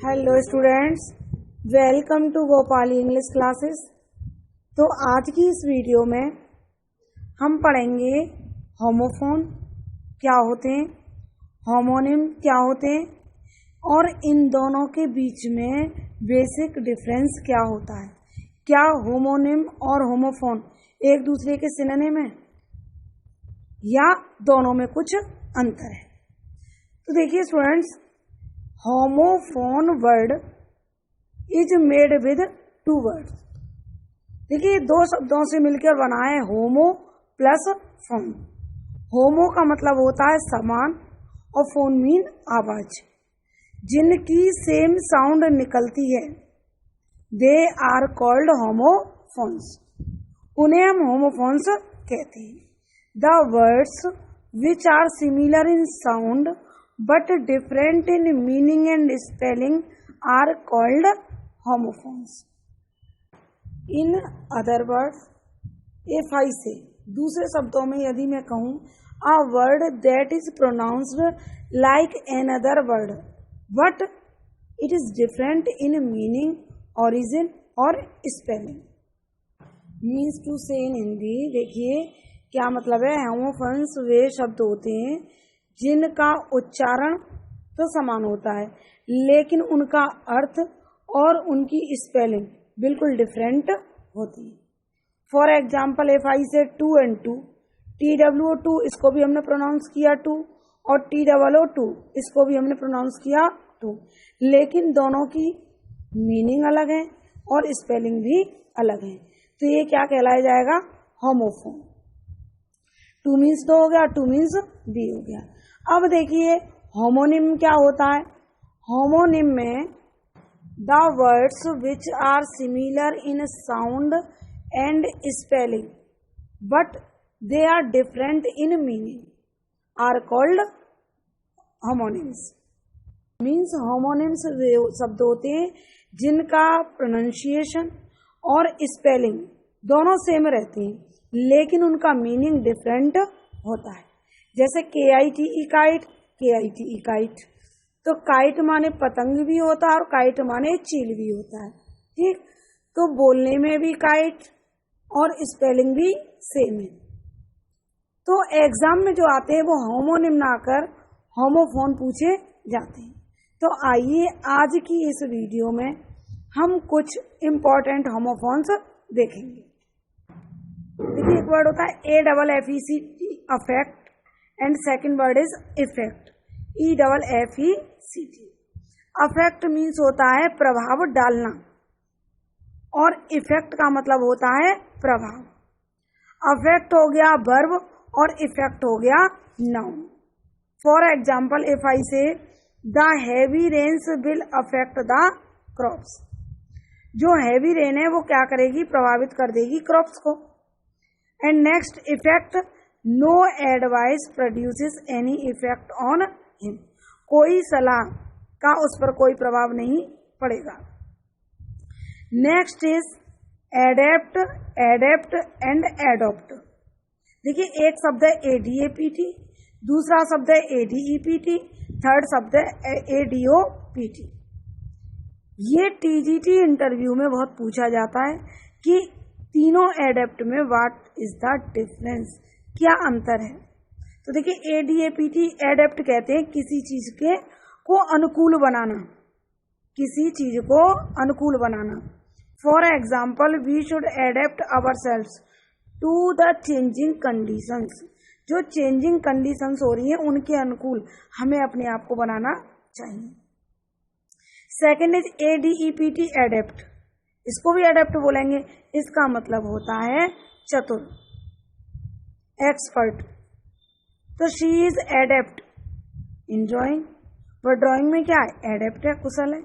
Hello students, welcome to Gopali English classes. तो आज की इस वीडियो में हम पढ़ेंगे होमोफोन क्या होते हैं, होमोनिम क्या होते हैं और इन दोनों के बीच में बेसिक डिफरेंस क्या होता है। क्या होमोनिम और होमोफोन एक दूसरे के सिनोनिम है या दोनों में कुछ अंतर है। तो देखिए students, homophone word is made with two words. देखिए दो शब्दों से मिलकर बना है होमो प्लस फोन। होमो का मतलब होता है समान और फोन मीन आवाज जिनकी सेम साउंड निकलती है। They are called homophones. उन्हें हम होमोफोन्स कहते हैं। The words which are similar in sound but different in meaning and spelling are called homophones. In other words, if I say, दूसरे शब्दों में यदि मैं कहूँ a word that is pronounced like another word but it is different in meaning, origin or spelling, means to say in Hindi. देखिए क्या मतलब है। होमोफोन्स वे शब्द होते हैं जिनका उच्चारण तो समान होता है लेकिन उनका अर्थ और उनकी स्पेलिंग बिल्कुल डिफरेंट होती है। फॉर एग्जाम्पल इफ आई से टू एंड टू, TWO2 इसको भी हमने प्रोनाउंस किया टू और TOO2 इसको भी हमने प्रोनाउंस किया टू, लेकिन दोनों की मीनिंग अलग है और स्पेलिंग भी अलग है। तो ये क्या कहलाया जाएगा? होमोफोन। टू मीन्स दो हो गया, टू मीन्स बी हो गया। अब देखिए होमोनिम क्या होता है। होमोनिम में the words which are similar in sound and spelling but they are different in meaning are called homonyms. Means homonyms वे शब्द होते हैं जिनका प्रोनाउंसिएशन और स्पेलिंग दोनों सेम रहते हैं लेकिन उनका मीनिंग डिफरेंट होता है। जैसे KITE काइट, KITE काइट। तो काइट माने पतंग भी होता है और काइट माने चील भी होता है। ठीक, तो बोलने में भी काइट और स्पेलिंग भी सेम है। तो एग्जाम में जो आते हैं वो होमोनिम ना कर होमोफोन पूछे जाते हैं। तो आइए आज की इस वीडियो में हम कुछ इम्पोर्टेंट होमोफोन्स देखेंगे। देखिए एक वर्ड होता है AFFECT affect and second word is effect, EFFECT। Affect means होता है प्रभाव डालना और इफेक्ट का मतलब होता है प्रभाव। अफेक्ट हो गया वर्ब और इफेक्ट हो गया noun. For example if I say the heavy rains will affect the crops. जो हैवी रेन है वो क्या करेगी? प्रभावित कर देगी क्रॉप्स को। And next effect, no advice produces any effect on him. कोई सलाह का उस पर कोई प्रभाव नहीं पड़ेगा। Next is adapt, adept and adopt. देखिए एक शब्द है ADAPT, दूसरा शब्द है ADEPT, थर्ड शब्द है ADOPT। ये TGT इंटरव्यू में बहुत पूछा जाता है कि तीनों एडेप्ट में व्हाट इज द डिफरेंस, क्या अंतर है। तो देखिए ADAPT एडेप्ट कहते हैं किसी चीज के को अनुकूल बनाना, किसी चीज को अनुकूल बनाना। For example we should adapt ourselves to the changing conditions. जो चेंजिंग कंडीशंस हो रही हैं उनके अनुकूल हमें अपने आप को बनाना चाहिए। सेकेंड इज ADEPT एडेप्ट, इसको भी एडेप्ट बोलेंगे। इसका मतलब होता है चतुर, एक्सपर्ट। तो she is adept in drawing, वह ड्राइंग में क्या है? एडेप्ट है, कुशल है।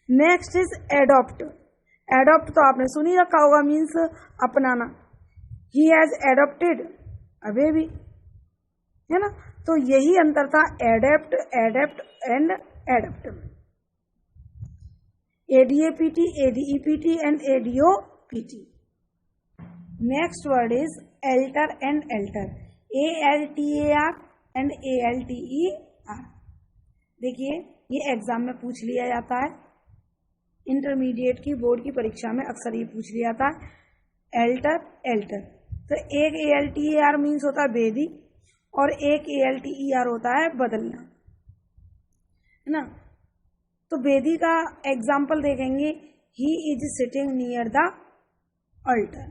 Next is adopt. एडॉप्ट तो आपने सुन ही रखा होगा, मीन्स अपनाना। He has adopted a baby, है ना। तो यही अंतर था एडेप्ट, एडेप्ट एंड एडप्ट में। ADAPT, ADEPT and ADOPT। Next word is alter and alter, ALTAR and ALTER। देखिए ये एग्जाम में पूछ लिया जाता है इंटरमीडिएट की बोर्ड की परीक्षा में अक्सर ये पूछ लिया था एल्टर एल्टर। तो एक ALTER मीन्स होता है बेदी और एक ALTER होता है बदलना, है ना। तो बेदी का एग्जाम्पल देखेंगे, he is sitting near the altar,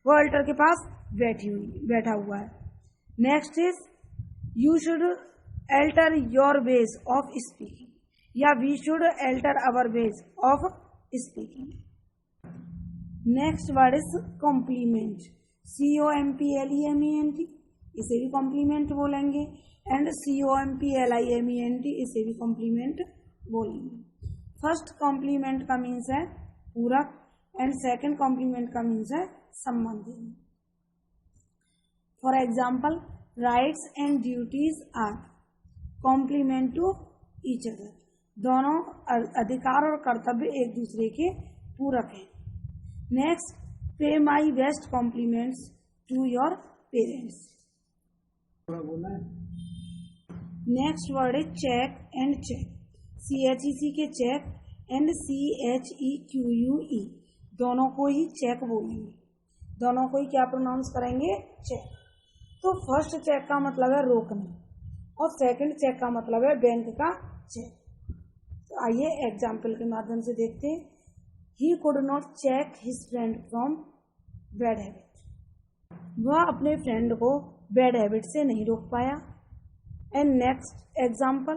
वो अल्टर के पास बैठा हुआ है। Next is you should alter your ways of speaking, या we should alter our ways of speaking. Next word is complement, COMPLEMENT, इसे भी कॉम्प्लीमेंट बोलेंगे, एंड COMPLIMENT, इसे भी कॉम्प्लीमेंट बोलेंगे। फर्स्ट कॉम्प्लीमेंट का मीन्स है पूरक एंड सेकंड कॉम्प्लीमेंट का मीन्स है संबंधी। For example, rights and duties are complement to each other, दोनों अधिकार और कर्तव्य एक दूसरे के पूरक हैं। Next, pay my best compliments to your parents. Next word है चेक एंड चेक, CHEC के चेक एंड CHEQUE, दोनों को ही चेक बोलेंगे, दोनों को ही क्या प्रोनाउंस करेंगे, चेक। तो फर्स्ट चेक का मतलब है रोकना और सेकंड चेक का मतलब है बैंक का चेक। तो आइए एग्जाम्पल के माध्यम से देखते हैं। He could not check his friend from bad habit, वह अपने फ्रेंड को बैड हैबिट से नहीं रोक पाया। And next example,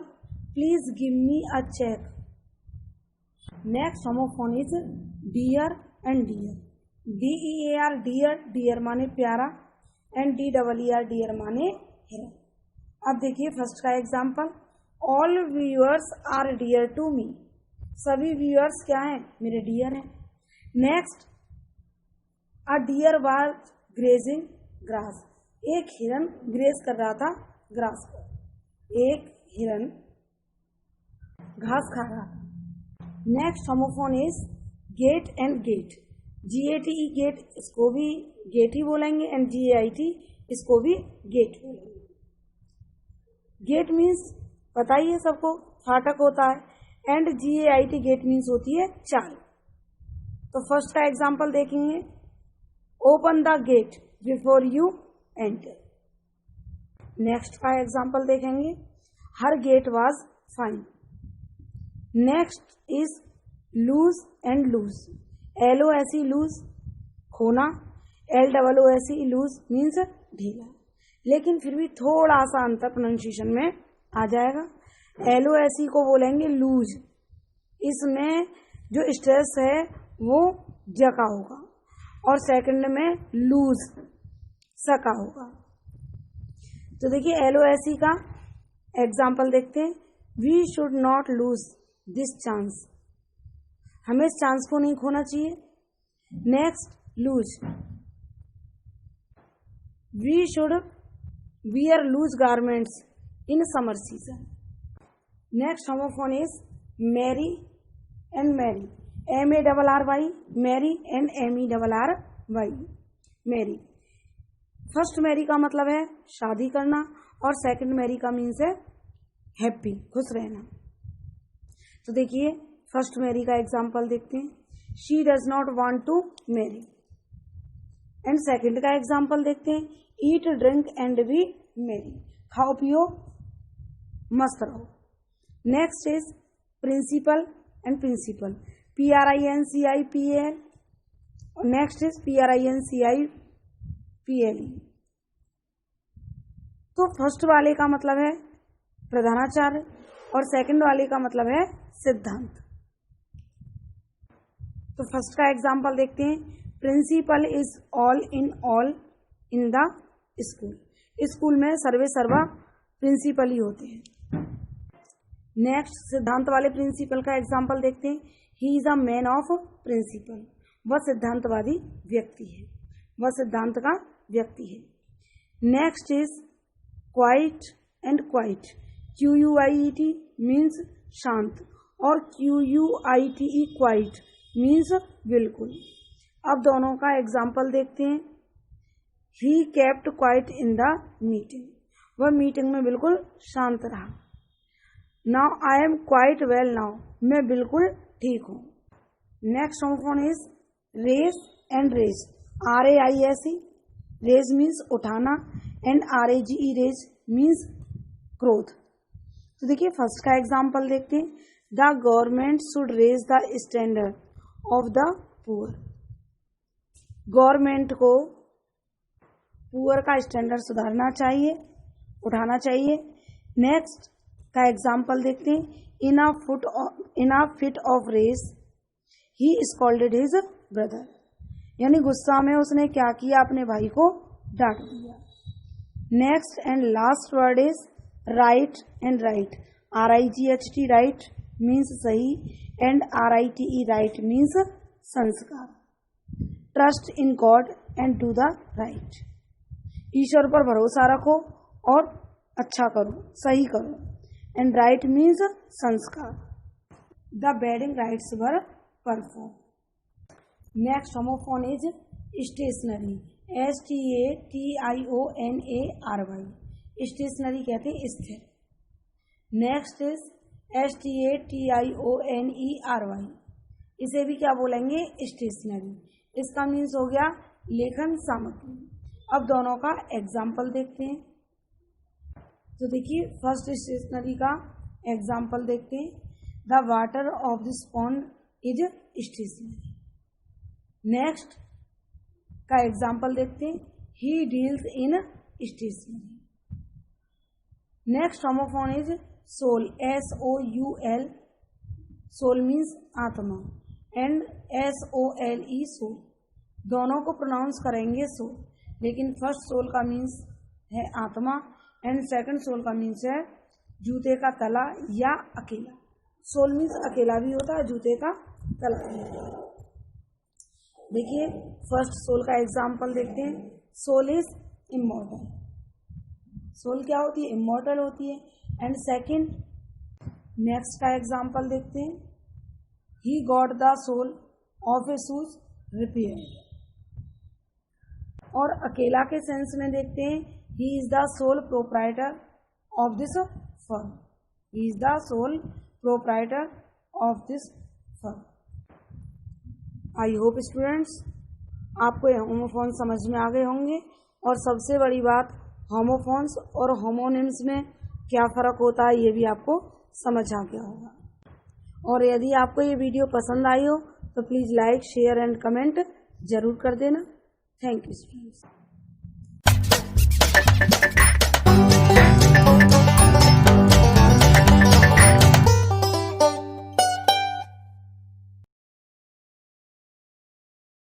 please give me a cheque. Next homophone is dear and deer, DEAR dear, dear माने प्यारा, एंड DEER डियर माने हिरन। अब देखिए फर्स्ट का example, all viewers are dear to me, सभी व्यूअर्स क्या हैं, मेरे डियर हैं। Next, a deer was grazing grass, एक हिरन ग्रेज कर रहा था ग्रास पर, एक हिरन घास खा रहा था। Next homophone is gait and gate, GATE gate, इसको भी गेट ही बोलेंगे, एंड GAIT इसको भी गेट बोलेंगे। गेट मीन्स पता ही है सबको, फाटक होता है, एंड GAIT गेट मीन्स होती है चाल। तो फर्स्ट का एग्जाम्पल देखेंगे, open the gate before you enter. Next का एग्जाम्पल देखेंगे, her gait was fine. Next is lose and loose, LOSE lose खोना, LOOSE लूज मीन्स ढीला, लेकिन फिर भी थोड़ा सा अंतर प्रोनाउंसिएशन में आ जाएगा। LOSE को बोलेंगे लूज, इसमें जो स्ट्रेस है वो ज का होगा, और सेकंड में लूज स का होगा। तो देखिए LOSE का एग्जाम्पल देखते हैं, we should not lose this chance, हमें इस चांस को नहीं खोना चाहिए। Next loose, we should wear loose garments in summer season. Next homophone is marry and merry, MARRY marry, and MERRY merry. First marry का मतलब है शादी करना, और सेकंड मैरी का मीन्स है हैप्पी, खुश रहना। तो देखिए फर्स्ट मैरी का एग्जाम्पल देखते हैं, she does not want to marry. And second का एग्जाम्पल देखते हैं, eat drink and be merry, खाओ पियो मस्त रहो। Next is principal and principle, PRINCIPAL, और नेक्स्ट इज PRINCIPLE। तो फर्स्ट वाले का मतलब है प्रधानाचार्य, और सेकंड वाले का मतलब है सिद्धांत। तो फर्स्ट का एग्जाम्पल देखते हैं, principal is all in the school, school में सर्वे सर्वा प्रिंसिपल ही होते हैं। नेक्स्ट सिद्धांत वाले प्रिंसिपल का एग्जाम्पल देखते हैं, he is a man of principle, वह सिद्धांतवादी व्यक्ति है, वह सिद्धांत का व्यक्ति है। Next is quiet and quite, QUIET means शांत, और QUITE क्वाइट मीन्स बिल्कुल। अब दोनों का एग्जाम्पल देखते हैं, he kept quiet in the meeting, वह मीटिंग में बिल्कुल शांत रहा। Now I am quite well now, मैं बिल्कुल ठीक हूँ। Next homophone is raise and rage, RAISE, raise means उठाना and RAGE, rage means growth. तो देखिए फर्स्ट का एग्जाम्पल देखते हैं, the government should raise the standard of the poor. Government को पुअर का स्टैंडर्ड सुधारना चाहिए, उठाना चाहिए। नेक्स्ट का एग्जाम्पल देखते हैं, in a fit of rage he scolded his brother, यानी गुस्सा में उसने क्या किया, अपने भाई को डांट दिया। Next and last word is right and rite, RIGHT, right means सही एंड RITE, राइट मीन्स संस्कार। Trust in God and do the right, ईश्वर पर भरोसा रखो और अच्छा करो, सही करो। एंड राइट मीन्स संस्कार। The wedding rites were perform. Next homophone is stationary, STATIONARY, stationary कहते हैं स्थिर। नेक्स्ट इज STATIONERY, इसे भी क्या बोलेंगे, स्टेशनरी। इसका मीन्स हो गया लेखन सामग्री। अब दोनों का एग्जाम्पल देखते हैं। तो देखिए फर्स्ट स्टेशनरी का एग्जाम्पल देखते हैं, the water of this pond is stationary. Next का एग्जाम्पल देखते हैं, he deals in stationery. Next homophone is soul, SOUL, soul means आत्मा एंड SOLE, सोल। दोनों को प्रोनाउंस करेंगे सोल, लेकिन फर्स्ट सोल का मीन्स है आत्मा एंड सेकंड सोल का मीन्स है जूते का तला या अकेला। सोल मीन्स अकेला भी होता है, जूते का तला भी होता है। देखिए फर्स्ट सोल का एग्जाम्पल देखते हैं, सोल इज इमॉर्टल, सोल क्या होती है, इमॉर्टल होती है। एंड सेकंड नेक्स्ट का एग्जाम्पल देखते हैं, he got the sole of a shoes repair. और अकेला के सेंस में देखते हैं, he is the sole proprietor of this firm, he is the sole proprietor of this firm. I hope students आपको ये होमोफोन समझ में आ गए होंगे, और सबसे बड़ी बात होमोफोन्स और होमोनिम्स में क्या फ़र्क होता है ये भी आपको समझ आ गया होगा। और यदि आपको ये वीडियो पसंद आई हो तो please like, share and comment ज़रूर कर देना। Thank you students.